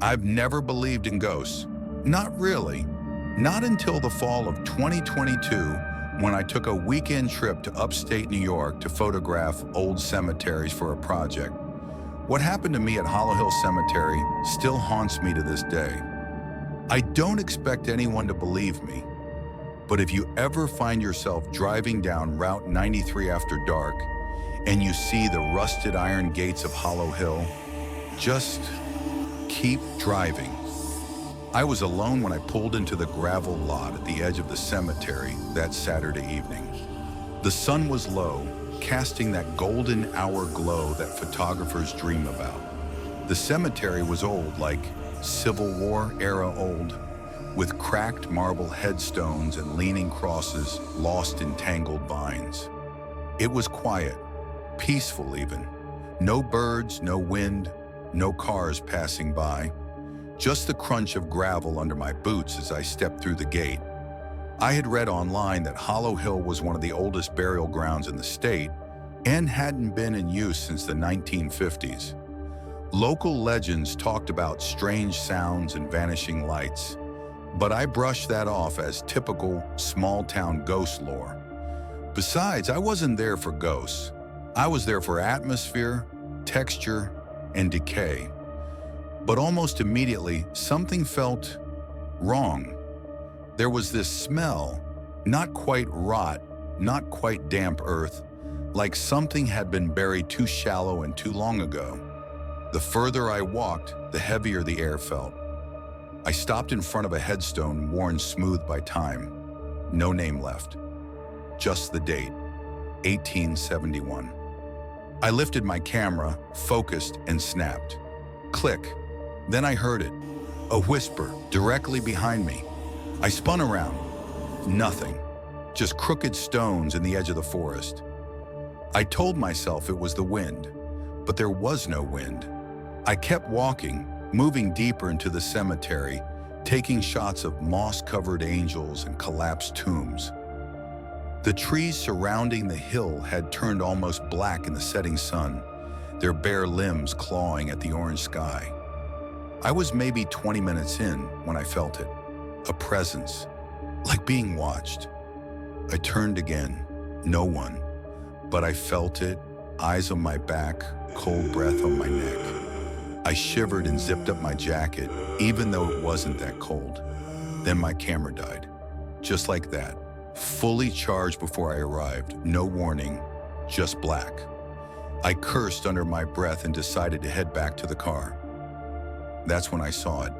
I've never believed in ghosts. Not really. Not until the fall of 2022 when I took a weekend trip to upstate New York to photograph old cemeteries for a project. What happened to me at Hollow Hill Cemetery still haunts me to this day. I don't expect anyone to believe me, but if you ever find yourself driving down Route 93 after dark and you see the rusted iron gates of Hollow Hill, just keep driving. I was alone when I pulled into the gravel lot at the edge of the cemetery that Saturday evening. The sun was low, casting that golden hour glow that photographers dream about. The cemetery was old, like Civil War era old, with cracked marble headstones and leaning crosses lost in tangled vines. It was quiet, peaceful even. No birds, no wind, no cars passing by. Just the crunch of gravel under my boots as I stepped through the gate. I had read online that Hollow Hill was one of the oldest burial grounds in the state and hadn't been in use since the 1950s. Local legends talked about strange sounds and vanishing lights, but I brushed that off as typical small-town ghost lore. Besides, I wasn't there for ghosts. I was there for atmosphere, texture, and decay. But almost immediately, something felt wrong. There was this smell, not quite rot, not quite damp earth, like something had been buried too shallow and too long ago. The further I walked, the heavier the air felt. I stopped in front of a headstone worn smooth by time. No name left. Just the date, 1871. I lifted my camera, focused, and snapped. Click. Then I heard it, a whisper directly behind me. I spun around. Nothing. Just crooked stones in the edge of the forest. I told myself it was the wind, but there was no wind. I kept walking, moving deeper into the cemetery, taking shots of moss-covered angels and collapsed tombs. The trees surrounding the hill had turned almost black in the setting sun, their bare limbs clawing at the orange sky. I was maybe 20 minutes in when I felt it, a presence, like being watched. I turned again, no one, but I felt it, eyes on my back, cold breath on my neck. I shivered and zipped up my jacket, even though it wasn't that cold. Then my camera died, just like that, fully charged before I arrived, no warning, just black. I cursed under my breath and decided to head back to the car. That's when I saw it.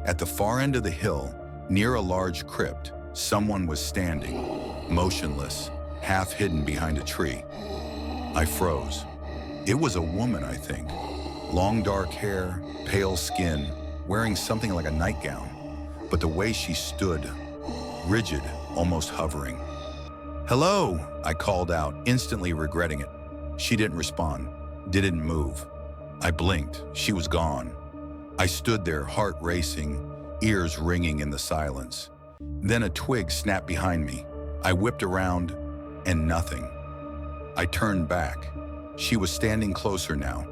At the far end of the hill, near a large crypt, someone was standing, motionless, half hidden behind a tree. I froze. It was a woman, I think. Long dark hair, pale skin, wearing something like a nightgown. But the way she stood, rigid, almost hovering. "Hello," I called out, instantly regretting it. She didn't respond, didn't move. I blinked. She was gone. I stood there, heart racing, ears ringing in the silence. Then a twig snapped behind me. I whipped around, and nothing. I turned back. She was standing closer now,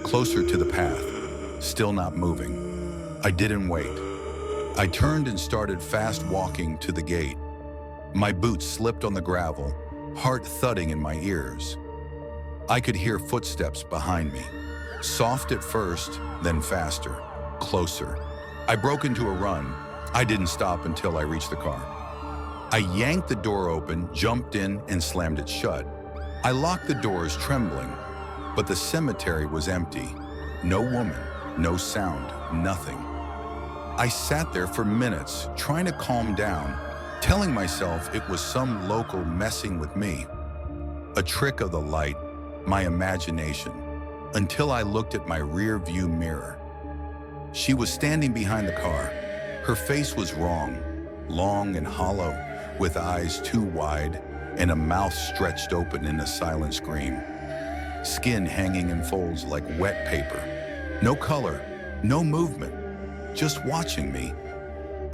closer to the path, still not moving. I didn't wait. I turned and started fast walking to the gate. My boots slipped on the gravel, heart thudding in my ears. I could hear footsteps behind me, soft at first, then faster, closer. I broke into a run. I didn't stop until I reached the car. I yanked the door open, jumped in, and slammed it shut. I locked the doors, trembling, but the cemetery was empty. No woman, no sound, nothing. I sat there for minutes, trying to calm down, telling myself it was some local messing with me. A trick of the light, my imagination, until I looked at my rear view mirror. She was standing behind the car. Her face was wrong, long and hollow, with eyes too wide and a mouth stretched open in a silent scream. Skin hanging in folds like wet paper. No color, no movement, just watching me.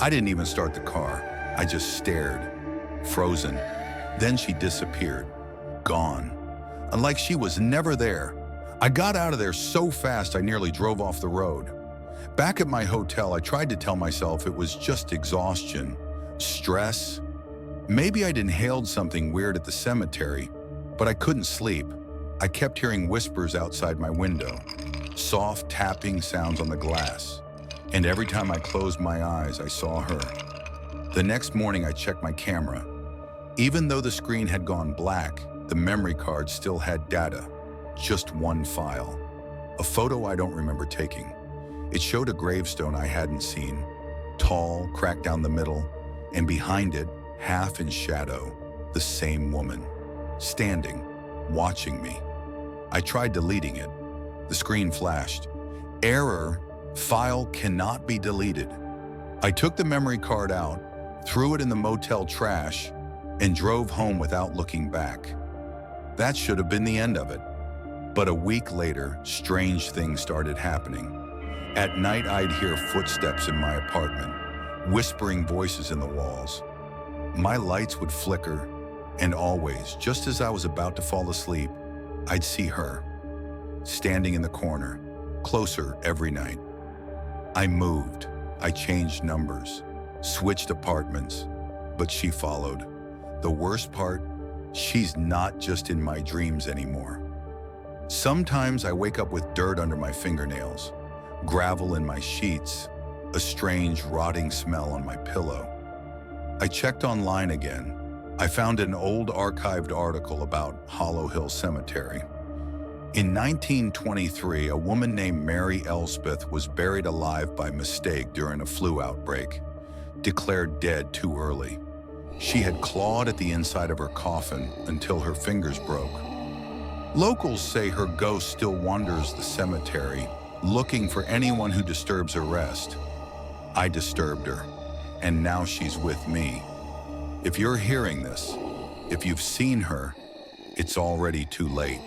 I didn't even start the car. I just stared, frozen. Then she disappeared, gone. And like she was never there. I got out of there so fast I nearly drove off the road. Back at my hotel, I tried to tell myself it was just exhaustion, stress. Maybe I'd inhaled something weird at the cemetery, but I couldn't sleep. I kept hearing whispers outside my window, soft tapping sounds on the glass, and every time I closed my eyes, I saw her. The next morning, I checked my camera. Even though the screen had gone black, the memory card still had data, just one file. A photo I don't remember taking. It showed a gravestone I hadn't seen, tall, cracked down the middle, and behind it, half in shadow, the same woman, standing, watching me. I tried deleting it. The screen flashed. Error, file cannot be deleted. I took the memory card out, threw it in the motel trash, and drove home without looking back. That should have been the end of it. But a week later, strange things started happening. At night, I'd hear footsteps in my apartment, whispering voices in the walls. My lights would flicker, and always, just as I was about to fall asleep, I'd see her, standing in the corner, closer every night. I moved, I changed numbers, switched apartments, but she followed. The worst part, she's not just in my dreams anymore. Sometimes I wake up with dirt under my fingernails, gravel in my sheets, a strange rotting smell on my pillow. I checked online again. I found an old archived article about Hollow Hill Cemetery. In 1923, a woman named Mary Elspeth was buried alive by mistake during a flu outbreak, declared dead too early. She had clawed at the inside of her coffin until her fingers broke. Locals say her ghost still wanders the cemetery, looking for anyone who disturbs her rest. I disturbed her, and now she's with me. If you're hearing this, if you've seen her, it's already too late.